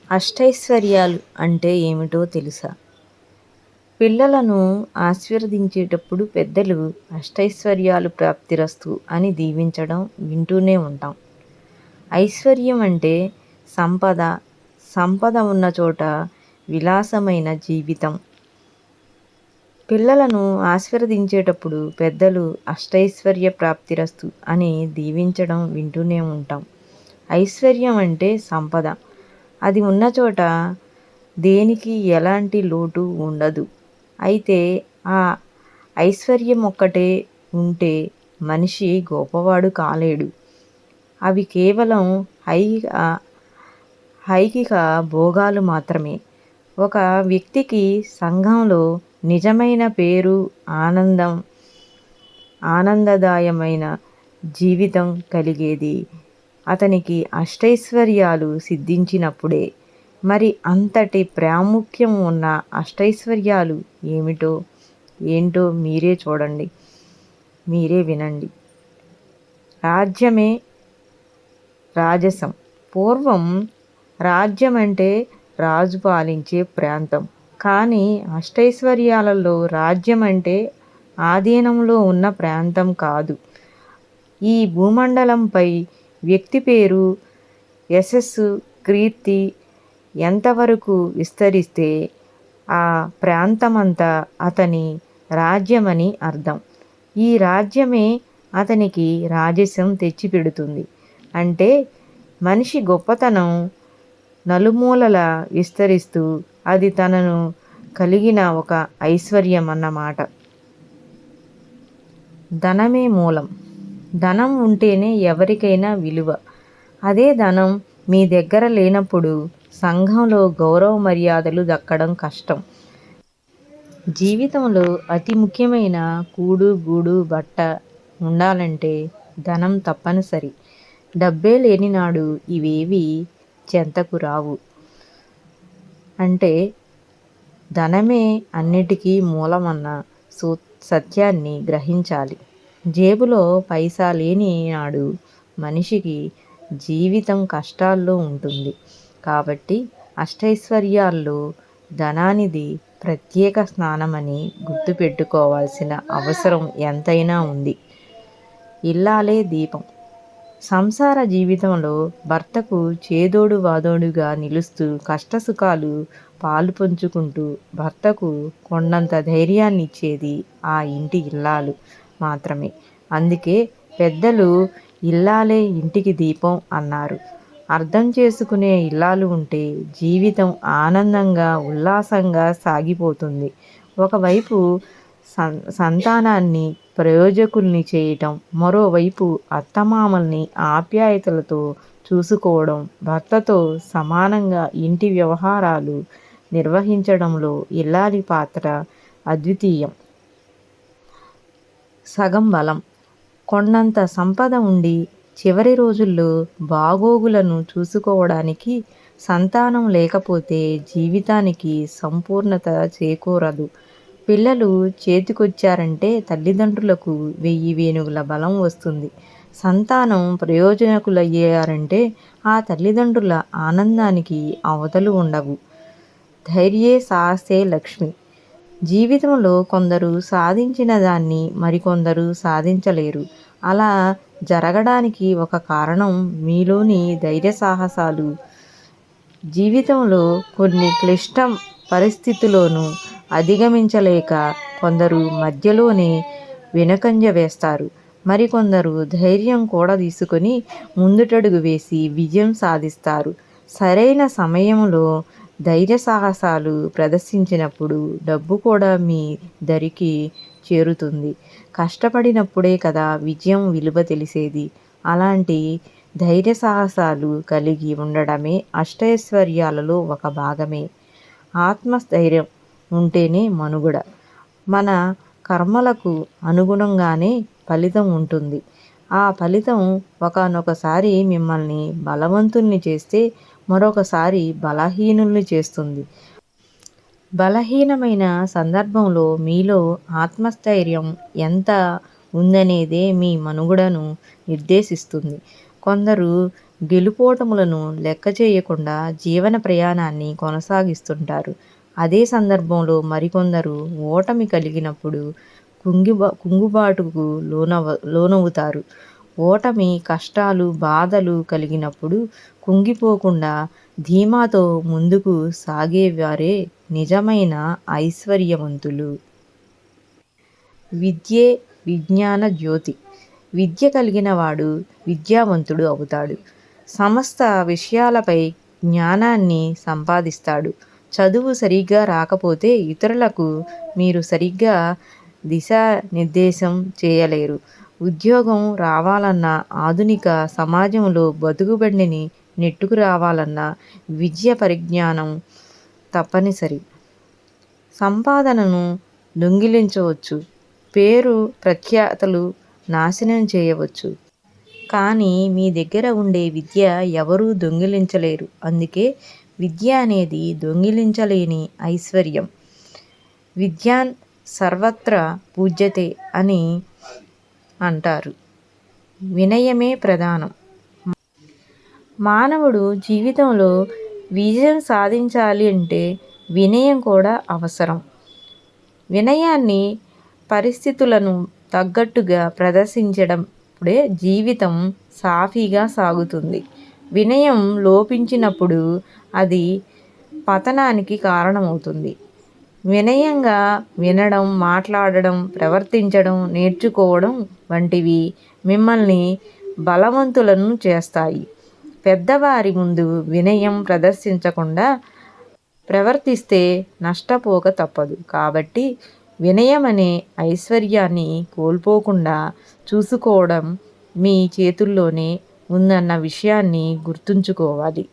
అష్టైశ్వర్యాలు అంటే ఏమిటో తెలుసా? పిల్లలను ఆశీర్వదించేటప్పుడు పెద్దలు అష్టైశ్వర్యాలు ప్రాప్తిరస్తు అని దీవించడం వింటూనే ఉంటాం. ఐశ్వర్యం అంటే సంపద, సంపద ఉన్న చోట విలాసమైన జీవితం. పిల్లలను ఆశీర్వదించేటప్పుడు పెద్దలు అష్టైశ్వర్య ప్రాప్తిరస్తు అని దీవించడం వింటూనే ఉంటాం. ఐశ్వర్యం అంటే సంపద. అది ఉన్న చోట దేనికి ఎలాంటి లోటు ఉండదు. అయితే ఆ ఐశ్వర్యం ఒక్కటే ఉంటే మనిషి గొప్పవాడు కాలేడు. అవి కేవలం ఐహిక భోగాలు మాత్రమే. ఒక వ్యక్తికి సంఘంలో నిజమైన పేరు, ఆనందదాయమైన జీవితం కలిగేది అతనికి అష్టైశ్వర్యాలు సిద్ధించినప్పుడే. మరి అంతటి ప్రాముఖ్యం ఉన్న అష్టైశ్వర్యాలు ఏంటో మీరే చూడండి, మీరే వినండి. రాజ్యమే రాజసం. పూర్వం రాజ్యం అంటే రాజు పాలించే ప్రాంతం. కానీ అష్టైశ్వర్యాలలో రాజ్యం అంటే ఆధీనంలో ఉన్న ప్రాంతం కాదు. ఈ భూమండలంపై వ్యక్తి పేరు, యశస్సు, కీర్తి ఎంతవరకు విస్తరిస్తే ఆ ప్రాంతమంతా అతని రాజ్యమని అర్థం. ఈ రాజ్యమే అతనికి రాజసం తెచ్చిపెడుతుంది. అంటే మనిషి గొప్పతనం నలుమూలలా విస్తరిస్తూ అది తనను కలిగిన ఒక ఐశ్వర్యం అన్నమాట. ధనమే మూలం. ధనం ఉంటేనే ఎవరికైనా విలువ. అదే ధనం మీ దగ్గర లేనప్పుడు సంఘంలో గౌరవ మర్యాదలు దక్కడం కష్టం. జీవితంలో అతి ముఖ్యమైన కూడు గూడు బట్ట ఉండాలంటే ధనం తప్పనిసరి. డబ్బే లేనినాడు ఇవేవి చెంతకు రావు. అంటే ధనమే అన్నిటికీ మూలమన్న సత్యాన్ని గ్రహించాలి. జేబులో పైసా లేని నాడు మనిషికి జీవితం కష్టాల్లో ఉంటుంది. కాబట్టి అష్టైశ్వర్యాల్లో ధనానిది ప్రత్యేక స్థానమని గుర్తుపెట్టుకోవాల్సిన అవసరం ఎంతైనా ఉంది. ఇల్లాలే దీపం. సంసార జీవితంలో భర్తకు చేదోడు వాదోడుగా నిలుస్తూ కష్టసుఖాలు పాలు పంచుకుంటూ భర్తకు కొండంత ధైర్యాన్ని ఇచ్చేది ఆ ఇంటి ఇల్లాలు మాత్రమే. అందుకే పెద్దలు ఇల్లాలే ఇంటికి దీపం అన్నారు. అర్థం చేసుకునే ఇల్లాలు ఉంటే జీవితం ఆనందంగా, ఉల్లాసంగా సాగిపోతుంది. ఒకవైపు సంతానాన్ని ప్రయోజకుల్ని చేయటం, మరోవైపు అత్తమామల్ని ఆప్యాయతలతో చూసుకోవడం, భర్తతో సమానంగా ఇంటి వ్యవహారాలు నిర్వహించడంలో ఇల్లాలి పాత్ర అద్వితీయం. సగం బలం. కొండంత సంపద ఉండి చివరి రోజుల్లో బాగోగులను చూసుకోవడానికి సంతానం లేకపోతే జీవితానికి సంపూర్ణత చేకూరదు. పిల్లలు చేతికొచ్చారంటే తల్లిదండ్రులకు 1000 ఏనుగుల బలం వస్తుంది. సంతానం ప్రయోజకులయ్యారంటే ఆ తల్లిదండ్రుల ఆనందానికి అవధులు ఉండవు. ధైర్యే సాహసే లక్ష్మి. జీవితంలో కొందరు సాధించిన దాన్ని మరికొందరు సాధించలేరు. అలా జరగడానికి ఒక కారణం మీలోని ధైర్య సాహసాలు. జీవితంలో కొన్ని క్లిష్ట పరిస్థితులను అధిగమించలేక కొందరు మధ్యలోనే వెనుకంజ వేస్తారు. మరికొందరు ధైర్యం కూడదీసుకొని ముందడుగు వేసి విజయం సాధిస్తారు. సరైన సమయంలో ధైర్య సాహసాలు ప్రదర్శించినప్పుడు డబ్బు కూడా మీ దరికి చేరుతుంది. కష్టపడినప్పుడే కదా విజయం విలువ తెలిసేది. అలాంటి ధైర్య సాహసాలు కలిగి ఉండడమే అష్టైశ్వర్యాలలో ఒక భాగమే. ఆత్మస్థైర్యం ఉంటేనే మనుగడ. మన కర్మలకు అనుగుణంగానే ఫలితం ఉంటుంది. ఆ ఫలితం ఒకానొకసారి మిమ్మల్ని బలవంతుల్ని చేస్తే మరొకసారి బలహీనుల్ని చేస్తుంది. బలహీనమైన సందర్భంలో మీలో ఆత్మస్థైర్యం ఎంత ఉందనేదే మీ మనుగడను నిర్దేశిస్తుంది. కొందరు గెలుపోటములను లెక్క చేయకుండా జీవన ప్రయాణాన్ని కొనసాగిస్తుంటారు. అదే సందర్భంలో మరికొందరు ఓటమి కలిగినప్పుడు కుంగుబాటుకు లోనవుతారు. ఓటమి, కష్టాలు, బాధలు కలిగినప్పుడు కుంగిపోకుండా ధీమాతో ముందుకు సాగేవారే నిజమైన ఐశ్వర్యవంతులు. విద్యే విజ్ఞాన జ్యోతి. విద్య కలిగినవాడు విద్యావంతుడు అవుతాడు. సమస్త విషయాలపై జ్ఞానాన్ని సంపాదిస్తాడు. చదువు సరిగ్గా రాకపోతే ఇతరులకు మీరు సరిగ్గా దిశానిర్దేశం చేయలేరు. ఉద్యోగం రావాలన్నా, ఆధునిక సమాజంలో బతుకుబండిని నెట్టుకు రావాలన్నా విద్య పరిజ్ఞానం తప్పనిసరి. సంపాదనను దొంగిలించవచ్చు, పేరు ప్రఖ్యాతలు నాశనం చేయవచ్చు. కానీ మీ దగ్గర ఉండే విద్య ఎవరూ దొంగిలించలేరు. అందుకే విద్య అనేది దొంగిలించలేని ఐశ్వర్యం. విద్యాన్ సర్వత్ర పూజ్యతే అని అంటారు. వినయమే ప్రధానం. మానవుడు జీవితంలో విజయం సాధించాలి అంటే వినయం కూడా అవసరం. వినయాన్ని పరిస్థితులను తగ్గట్టుగా ప్రదర్శించడప్పుడే జీవితం సాఫీగా సాగుతుంది. వినయం లోపించినప్పుడు అది పతనానికి కారణమవుతుంది. వినయంగా వినడం, మాట్లాడడం, ప్రవర్తించడం నేర్చుకోవడం వంటివి మిమ్మల్ని బలవంతులను చేస్తాయి. పెద్దవారి ముందు వినయం ప్రదర్శించకుండా ప్రవర్తిస్తే నష్టపోక తప్పదు. కాబట్టి వినయం అనే ఐశ్వర్యాన్ని కోల్పోకుండా చూసుకోవడం మీ చేతుల్లోనే ఉందన్న విషయాన్ని గుర్తుంచుకోవాలి.